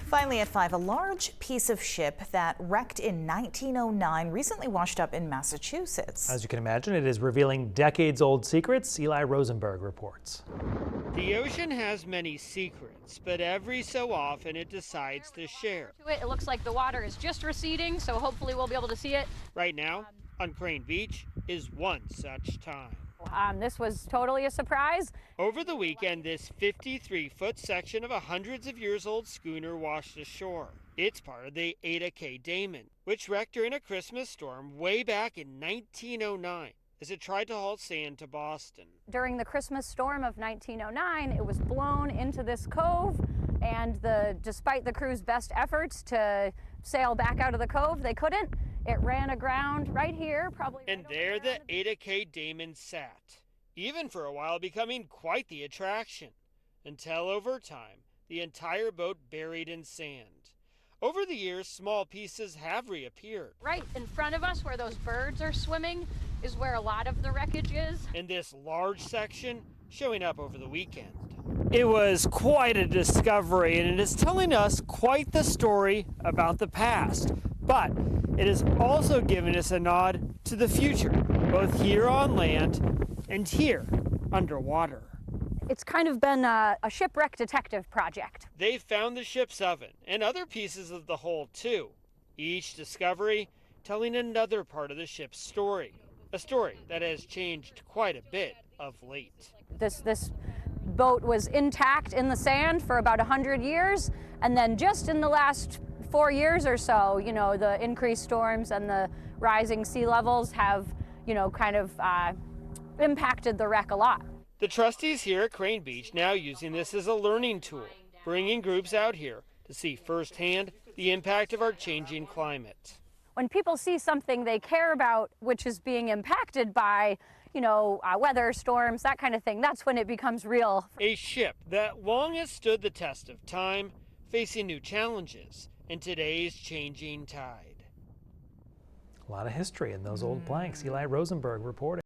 Finally at 5, a large piece of ship that wrecked in 1909 recently washed up in Massachusetts. As you can imagine, it is revealing decades-old secrets. Eli Rosenberg reports. The ocean has many secrets, but every so often it decides to share. It looks like the water is just receding, so hopefully we'll be able to see it. Right now, on Crane Beach, is one such time. This was totally a surprise. Over the weekend, this 53-foot section of a hundreds of years old schooner washed ashore. It's part of the Ada K. Damon, which wrecked during a Christmas storm way back in 1909 as it tried to haul sand to Boston. During the Christmas storm of 1909, it was blown into this cove, and despite the crew's best efforts to sail back out of the cove, they couldn't. It ran aground right here, probably. And there the Ada K. Damon sat, even for a while becoming quite the attraction, until over time, the entire boat buried in sand. Over the years, small pieces have reappeared. Right in front of us, where those birds are swimming, is where a lot of the wreckage is. And this large section showing up over the weekend. It was quite a discovery, and it is telling us quite the story about the past. But it has also given us a nod to the future, both here on land and here underwater. It's kind of been a shipwreck detective project. They've found the ship's oven and other pieces of the hull too. Each discovery telling another part of the ship's story. A story that has changed quite a bit of late. This boat was intact in the sand for about 100 years, and then just in the last 4 years or so, the increased storms and the rising sea levels have, kind of impacted the wreck a lot. The trustees here at Crane Beach now using this as a learning tool, bringing groups out here to see firsthand the impact of our changing climate. When people see something they care about, which is being impacted by, weather, storms, that kind of thing, that's when it becomes real. A ship that long has stood the test of time, facing new challenges in today's changing tide. A lot of history in those old planks. Eli Rosenberg reporting.